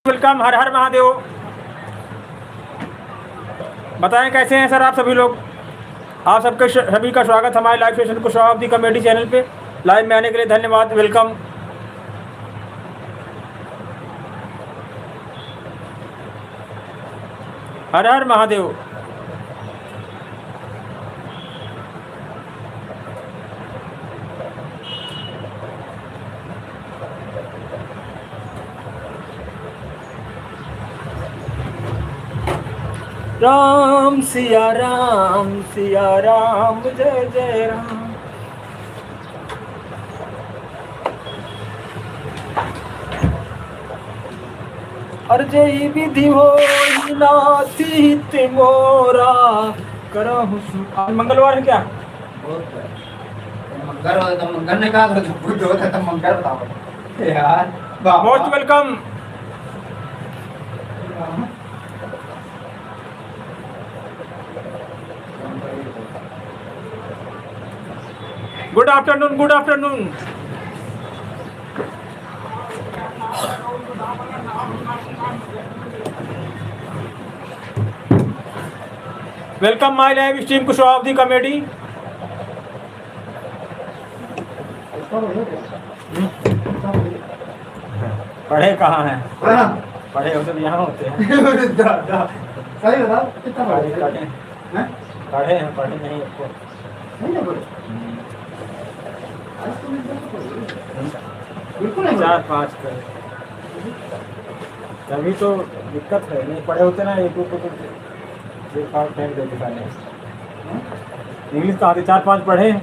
Welcome. हर हर महादेव। बताएं कैसे हैं सर आप सभी लोग। आप सबके सभी का स्वागत हमारे live session Kushwaha committee channel पे। लाइव में आने के लिए धन्यवाद। वेलकम। हर हर महादेव। राम सिया राम जय जय राम। अर्जय विधि हो नाथ हित मोरा करहु आज मंगलवार है क्या? मंगल हो तो मंगल ने कहा तो बुध होता तो मंगल बताओ यार। Most welcome. Good afternoon, good afternoon. Welcome my live stream Kushwaha committee. पढ़े कहाँ हैं? पढ़े होते तो यहाँ होते हैं। सही बताओ कितना पढ़े हैं? पढ़े हैं, पढ़े नहीं आपको नहीं ना बोले बिल्कुल नहीं 4-5 पे तभी तो दिक्कत है। नहीं पढ़े होते ना एक को तो फेंक देते साले। इंग्लिश तो आते 4-5 पढ़े हैं।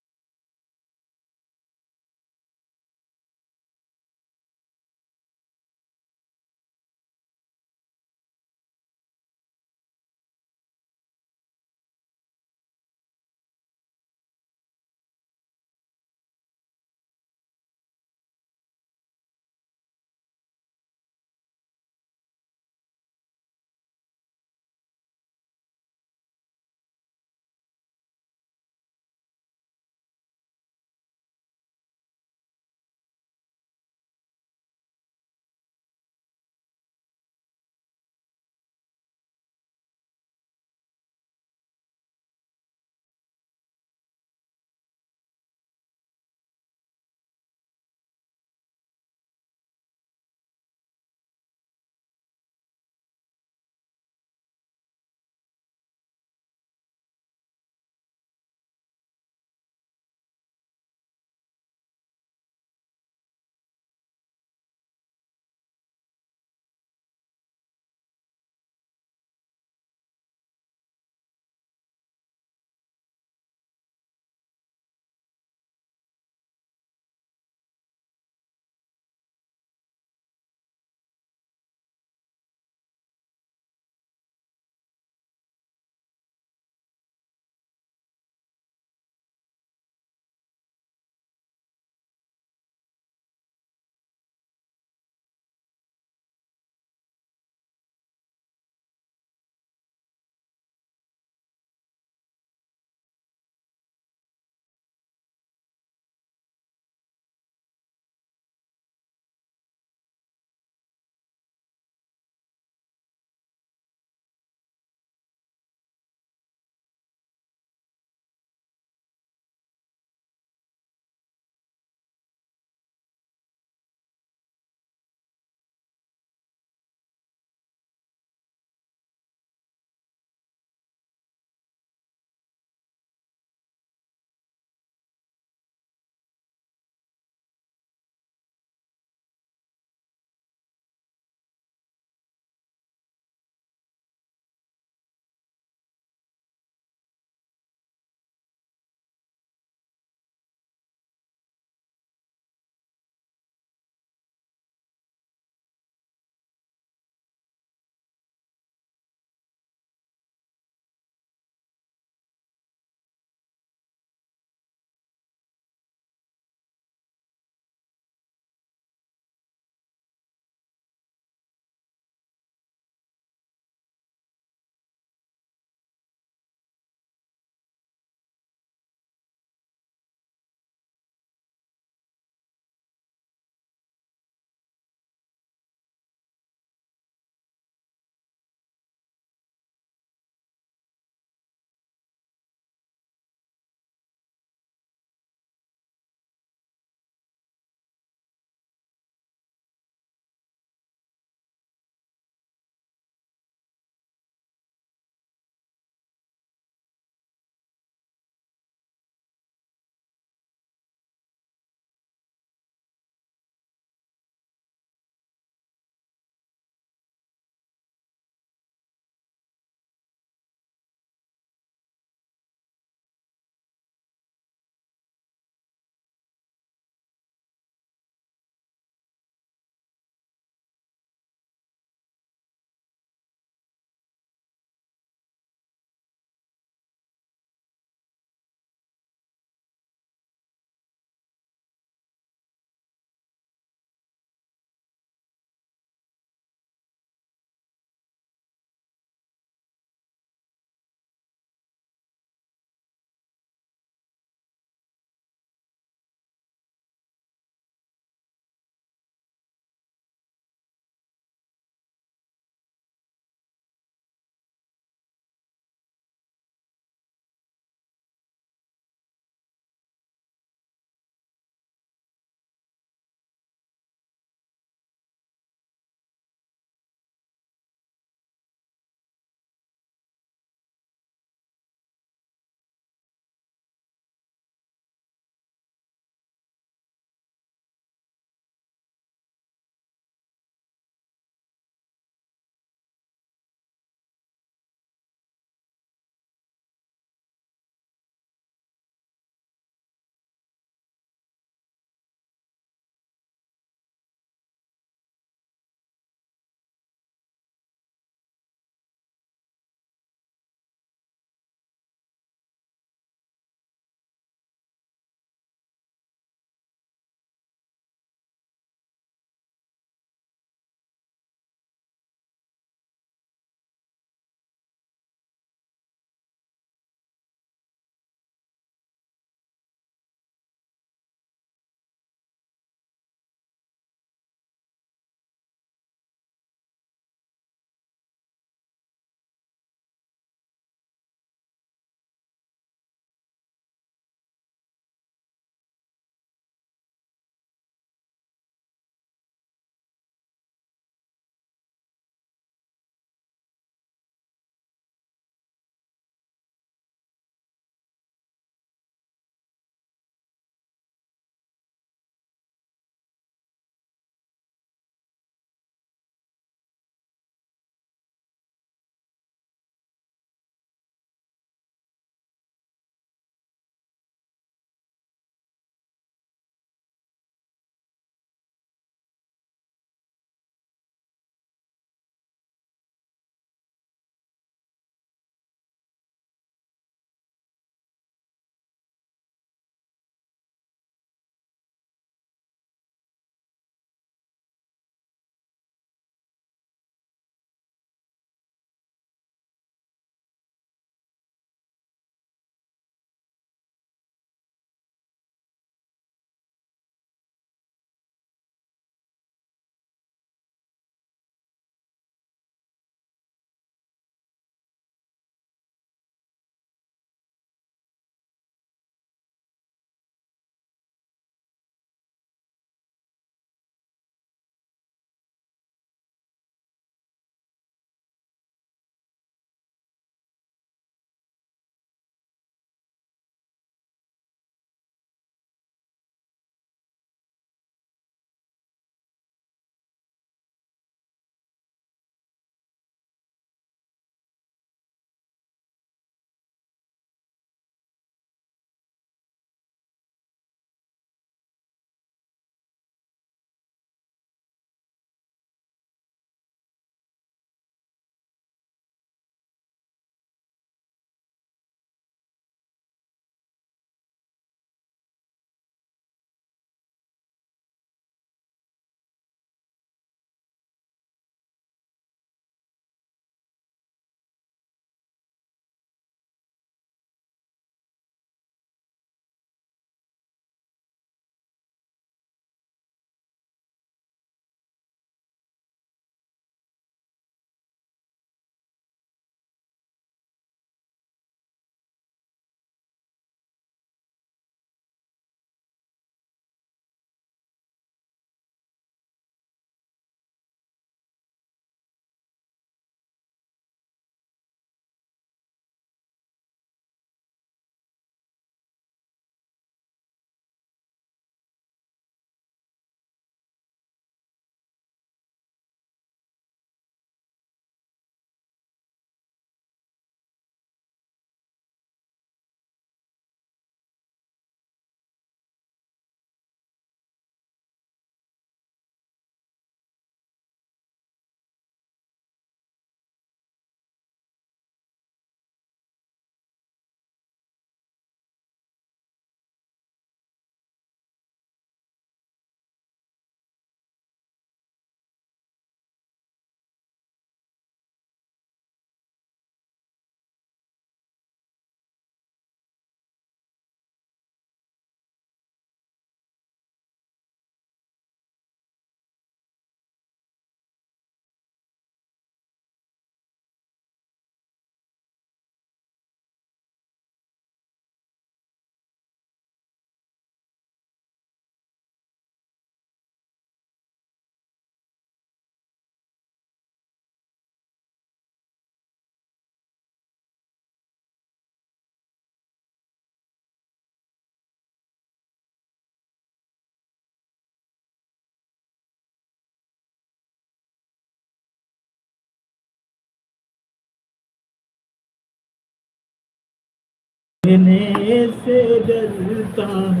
कहने से डरता है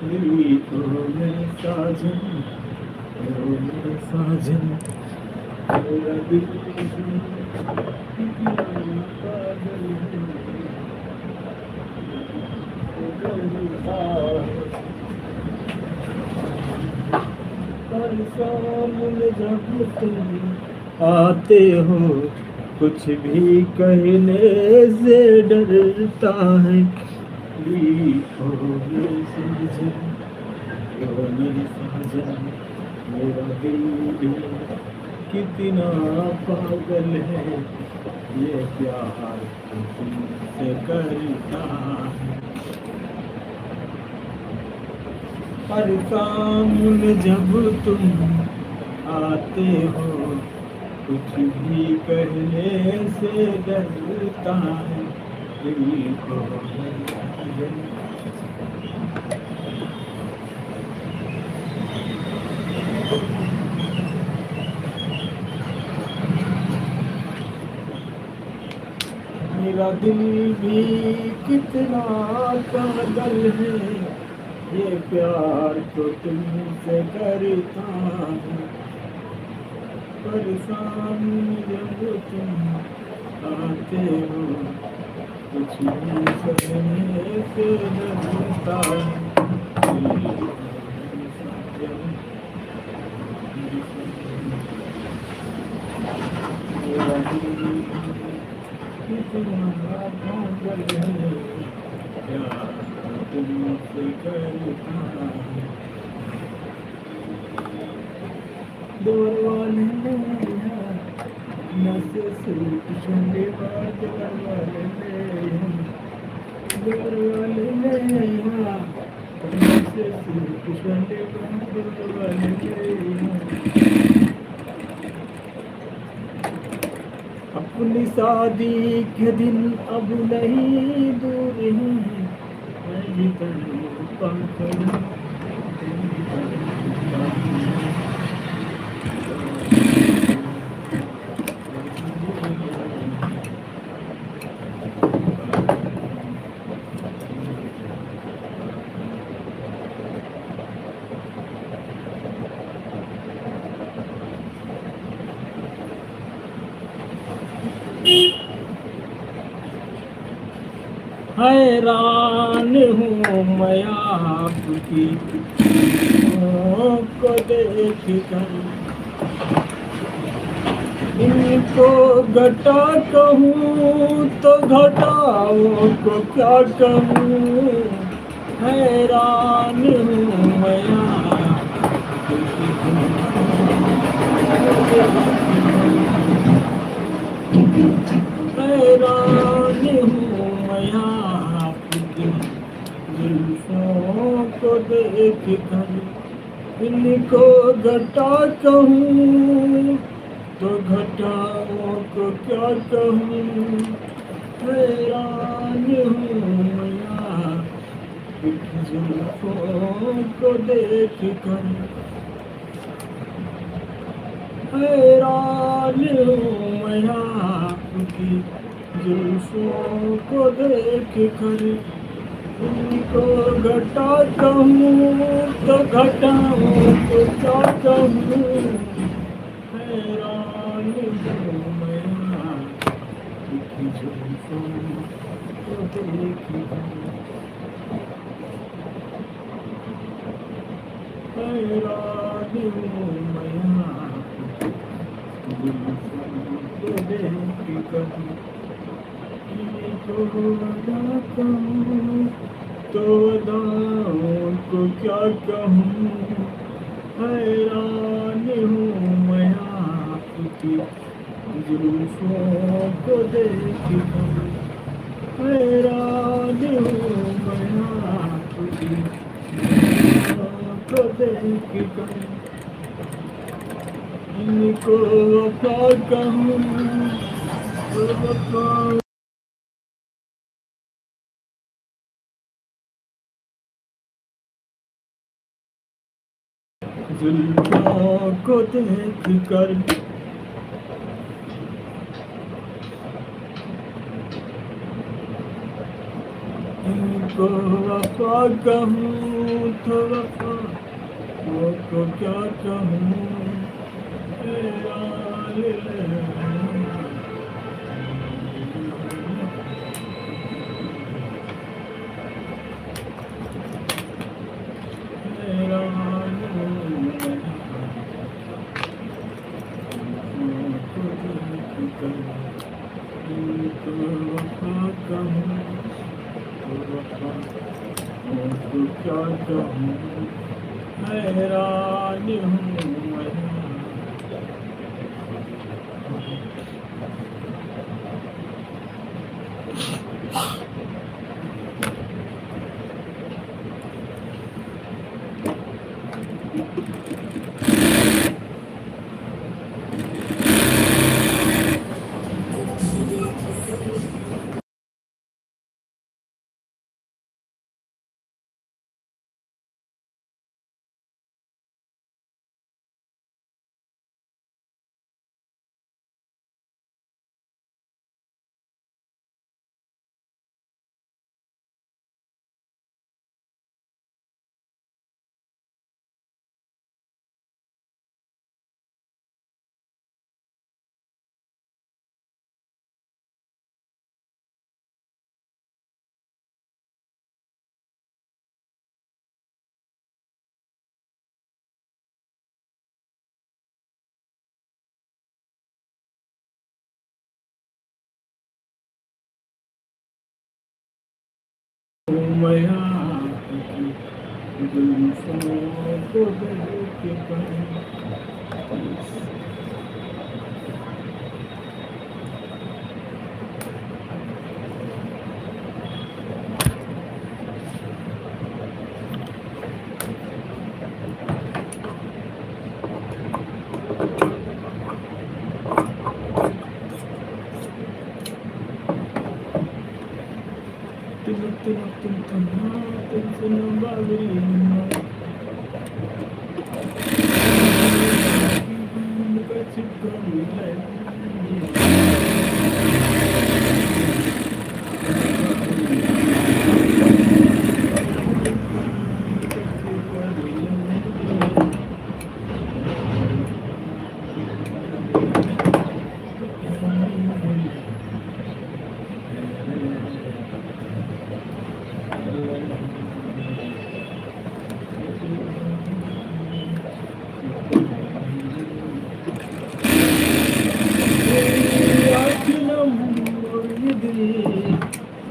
दिल को मेरे साजन, ओ मेरे साजन, मेरा दिल कितना पागल है। हर सामने जब तुम आते हो कुछ भी कहने से डरता है लिखो मेरे साजन, ओ मेरे साजन, मेरा दिल भी कितना पागल है, ये प्यार तुमसे करता है। हर सामने जब तुम आते हो कुछ भी कहने से डरता है दिल को। मेरा दिल भी कितना पागल है, ये प्यार तो तुमसे करता है। परेशान जब तुम आते हो कुछ भी करने से डरता है। मेरा दिल कितना पागल है, प्यार तो तुमसे करता है। दौर वाले नशे से पिछले बात वाले दौर वाले नशे से पिछले बात वाले अपनी शादी के दिन अब नहीं दूर हैं, मैं भी तेरे पास हैरान हूँ मैं आपकी को देख कर, इनको घटा कहूँ तो घटाओ को क्या कहूँ। हैरान हूँ मैं हैरान हूँ मैं आपकी जुल्फों को देख कर, इनको घटा कहूँ तो घटाओ को क्या कहूँ। हैरान हूँ मैं आपकी जुल्फों को देख कर, हैरान हूँ मैं आपकी जुल्फों को देख कर, इनको घटा कहूँ तो घटाऊँ तो क्या कहूँ। हैरान हूँ मैं आपकी जुल्फों को देख कर, हैरान हूँ मैं आपकी जुल्फों को देख कर, तो दाऊं को क्या कहूँ। हैरान हूँ मैं आपकी जुल्फों को देख कर, हैरान हूँ मैं आपकी जुल्फों को देख कर, इनको क्या कहूँ तो जुल्फों को देख कर, इनको वफा कहूँ तो वफा को क्या कहूँ तेरा क्या कहूँ हैरान हूँ मैं। मैं आपकी जुल्फों को देख कर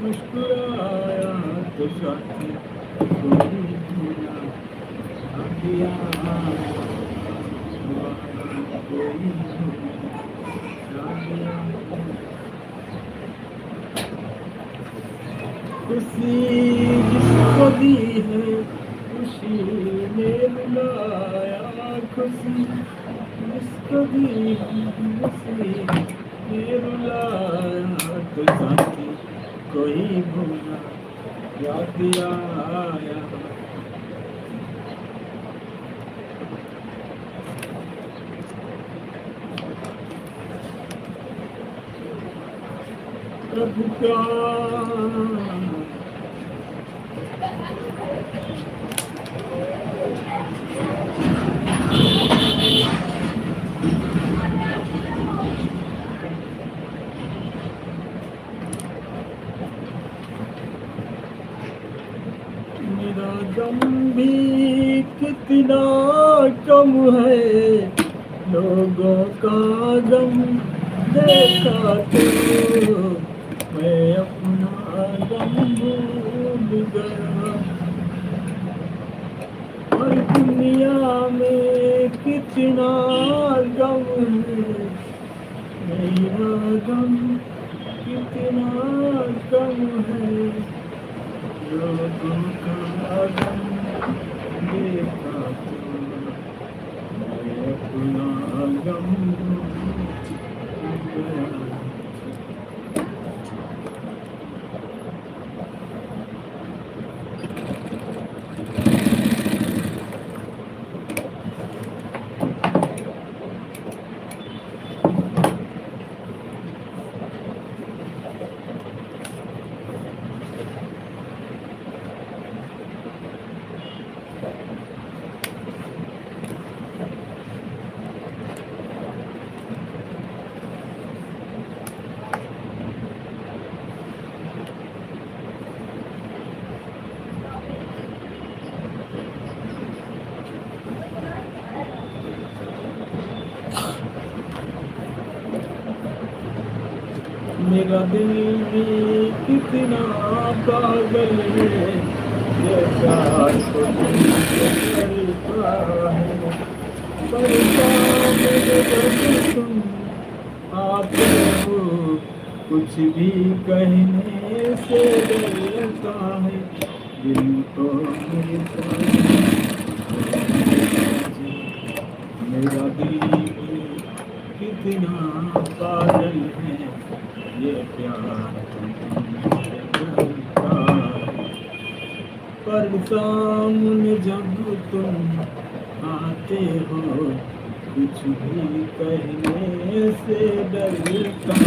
मुस्कुराया तो साथी कोई भूला दिया कोई खुशी जिसको दी है खुशी ने रुलाया खुशी जिसको दी खुशी ने रुलाया तो साथी कोई भूला याद आया प्रभु प्यार मेरा गम भी कितना कम है लोगों का गम देखा तो मैं अपना गम भूल गया और दुनिया में कितना गम है मेरा गम कितना कम है लोगों का गम देखा तो मैं अपना गम भूल गया। मेरा दिल भी कितना पागल है, ये प्यार तो तुमसे करता है, पर सामने जब तुम आते हो कुछ भी कहने से डरता है, दिल तो मिलता मेरा दिल कितना पागल है, ये प्यार तुमसे करता है, पर सामने जब तुम आते हो कुछ भी कहने से डरता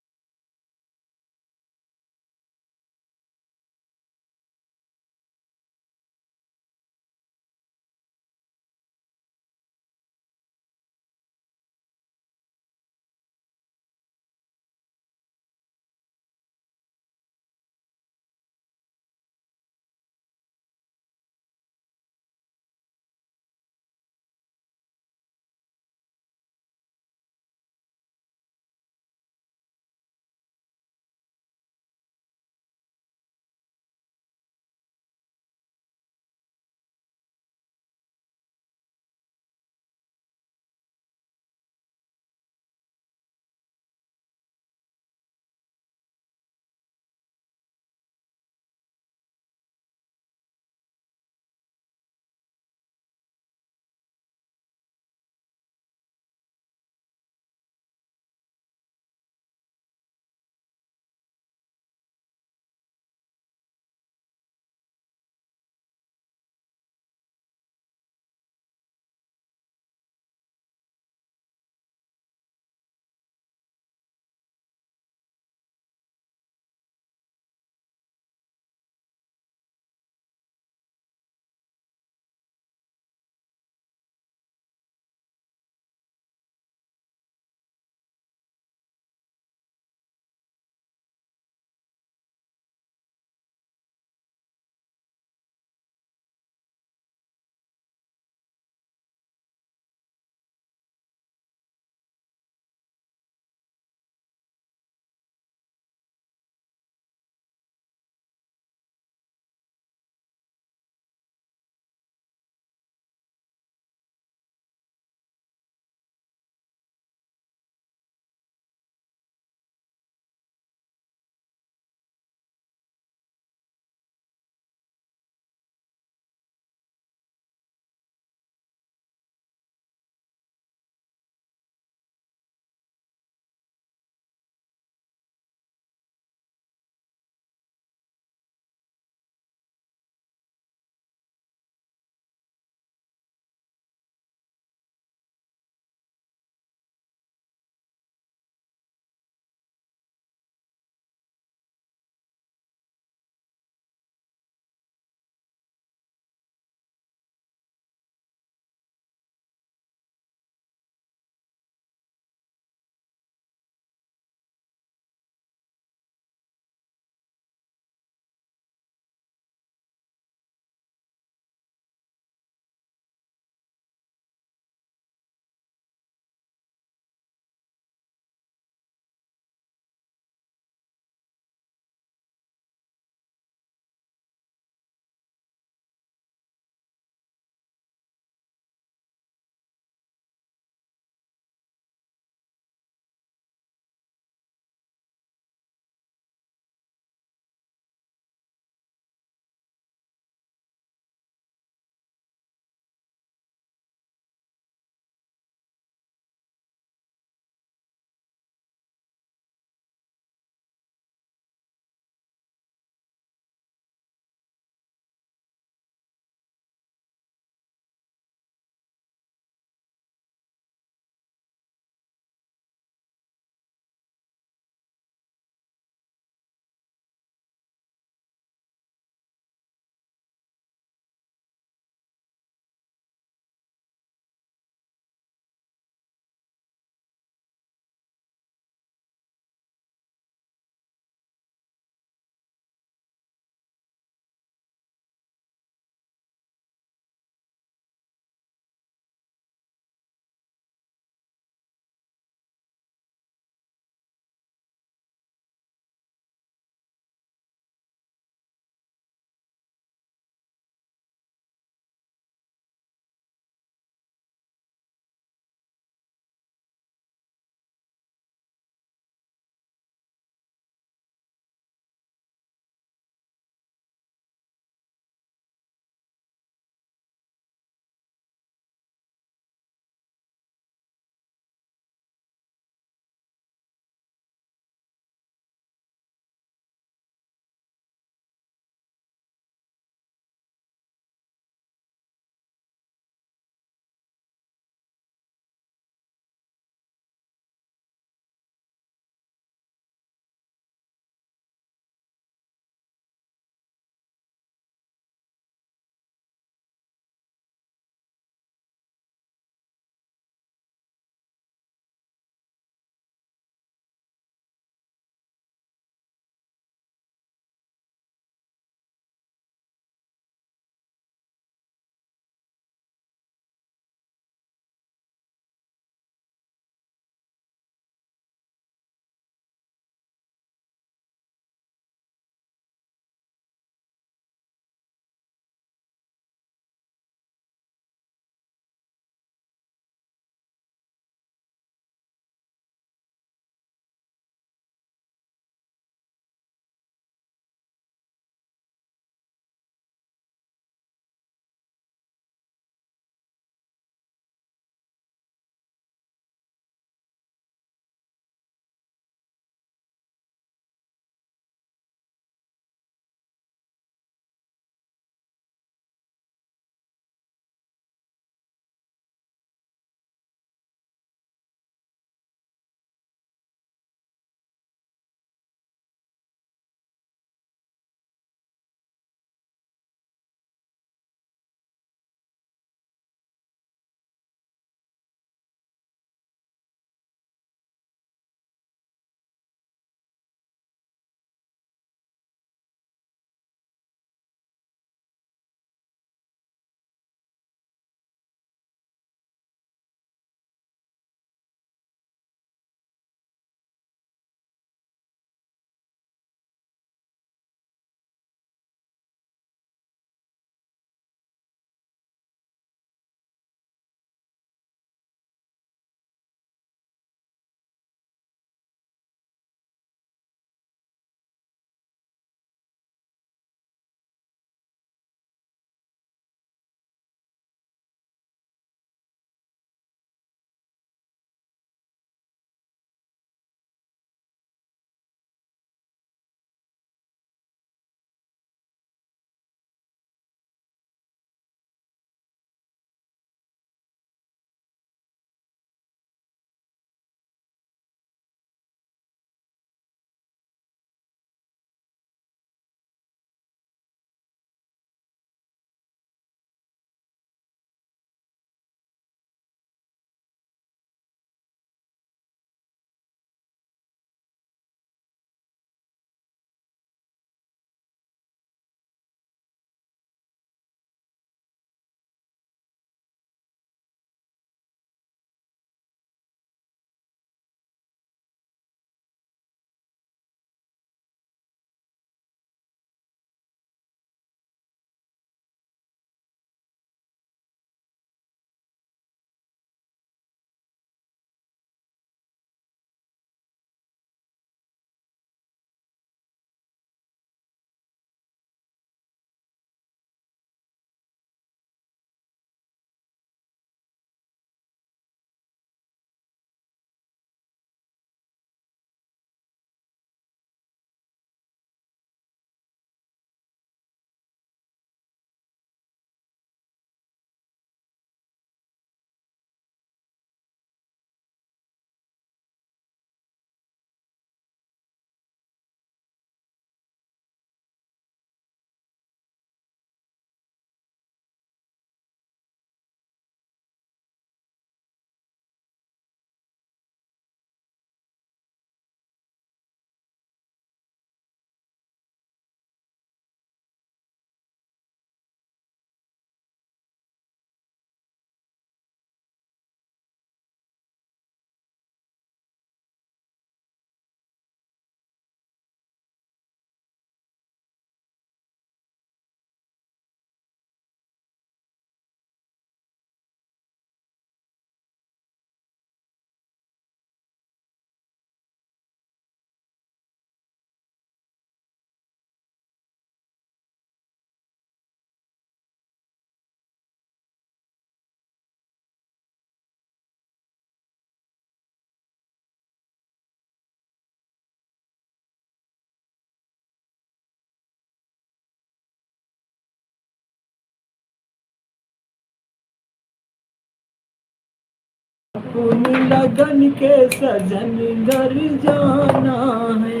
अपनी लगन के सजन घर जाना है।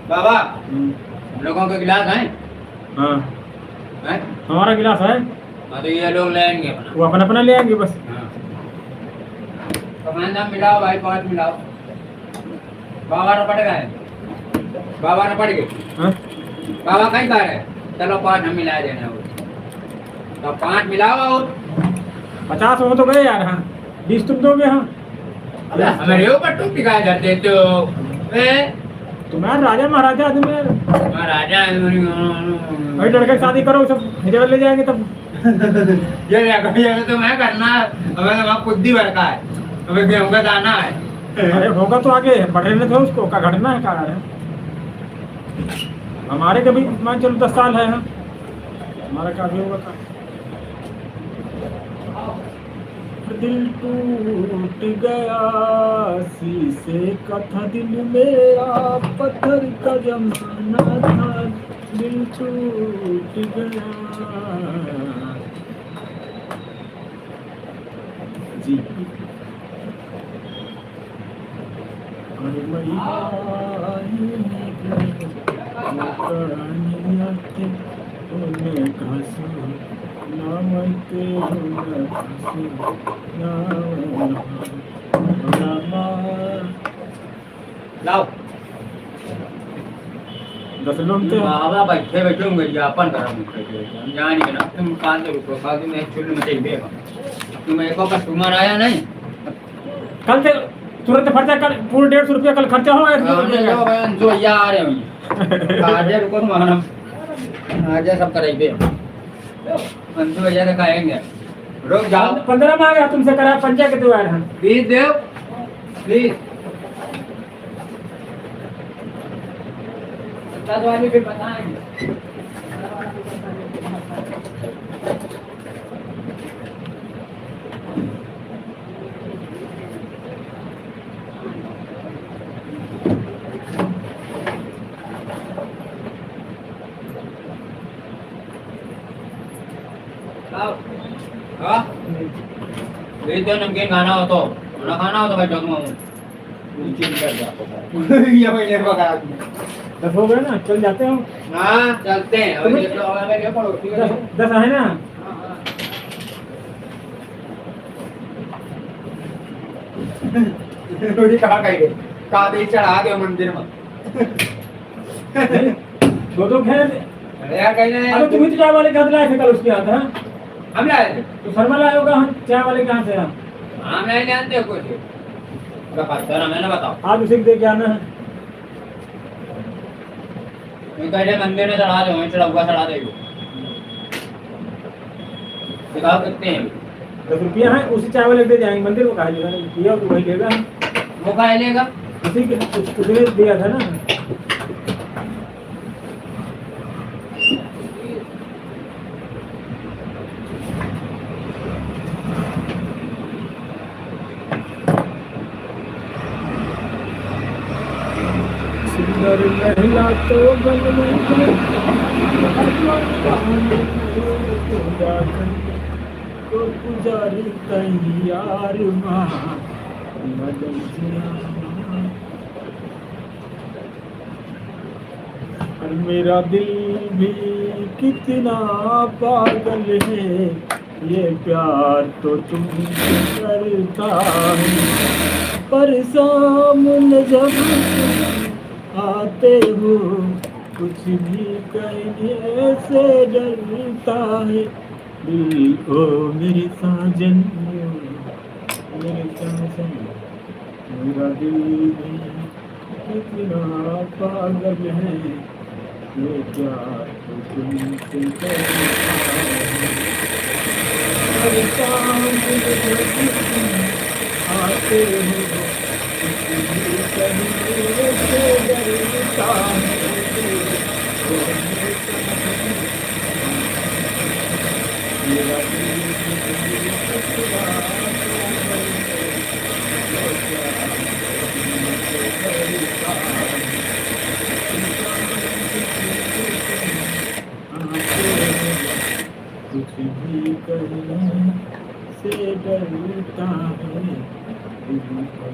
बाबा हम लोगों के गिलास हैं? हाँ हैं? हमारा गिलास है, हाँ तो ये लोग लेंगे अपना। वो अपना अपना ले आएंगे बस। हाँ तो मैंने मिलाओ भाई, 5 मिलाओ। बाबा ने पड़ गए, बाबा ने पड़ गए। हाँ? बाबा कहीं बार है, चलो 5 हम मिला देना वो। तो 5 मिलाओ और 50 हो तो गए यार। हाँ 20 तुम दोगे। हाँ हमारे ऊपर टूट दिखाई जाते तो तुम्हारा राजा महाराजा आदमी यार। राजा भाई लड़के की शादी करो, सब हिजरत ले जाएंगे तब। ये तो मैं करना है, हमें तो बुद्धि भड़का है, हमें गेहूं का दाना है। अरे होगा तो आगे बढ़ने थे उसको, का घटना है, कहा है हमारे कभी मान चलो 10 साल है। हाँ हमारा काफी होगा था। दिल टूट गया शीशे का था, दिल मेरा पत्थर का जमाना था। दिल टूट गया जी। अरे लाओ 10 लोग थे। बाबा बैठे बैठे होंगे ज्ञापन करा मुझे, हम जानेंगे ना तुम कान से रुको, काल में चुल्लू में चाहिए तुम एक और कस्टमर आया नहीं कल से तुरंत खर्चा, कल पूरे 150 रुपया कल खर्चा होगा। जो या आ रहे हो आज रुको तुम आना, आज सब करेंगे 5,000 खाएंगे। रुक जाओ 15 में आ गया तुमसे करा, 5 के दो यार। हम 20 दो प्लीज, 10 वाली फिर बताएंगे। नमकीन खाना हो तो खाना हो तो भाई जगमू ये महीने का 10 हो गए ना, चल जाते हो। हाँ चलते हैं। 10 है ना। रोटी कहाँ गई, कहाँ दे चढ़ा दे मंदिर में। दो खैर यार कहीं अरे तुम ही चाय वाले के हाथ लाए थे कल, उसके हाथ है हम लाए थे तो शर्मा लाए होगा। हम चाय वाले के हाथ से हम नहीं जानते कुछ, मैंने बताओ आज उसी को दे के आना है। पहले मंदिर में चढ़ा दो, चढ़ा हुआ चढ़ा दे दिखाओ कितने हैं। 10 रुपया है, उसी चाय वाले दे जाएंगे मंदिर को। कहा किया तो वही लेगा, वो कहा लेगा उसी के उसने दिया था ना। सुंदर महिला तो बन तो पुजारी तैयार और मेरा दिल भी कितना पागल है, ये प्यार तो तुमसे करता है, पर सामने जब आते हो कुछ भी कहने से डरता है दिल। ओ मेरे साजन, मेरे साजन, मेरा दिल भी कितना पागल है, ये प्यार तो तुमसे करता है, पर सामने जब आते हो कुछ भी कहने से डरता है दिल पर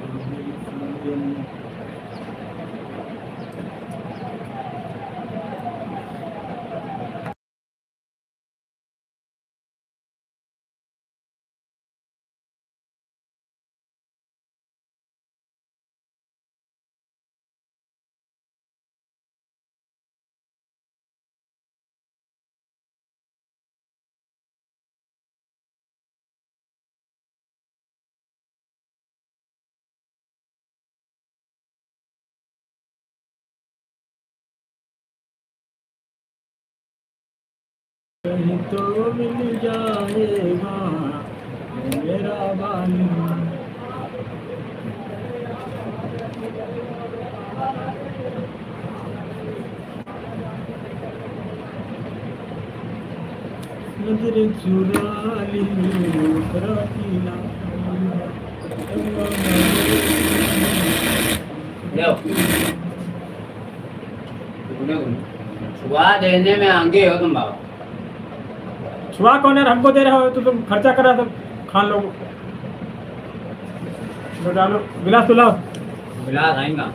कहीं तो मिल जाएगा मेरा बानी नजर चुरा ली रखीला लो छुआ देने में आगे हो तुम बाबा छुआ कौन है हमको दे रहे हो तो तुम खर्चा करा तो खान लो डालो गिलास तो लाओ बिलास आएगा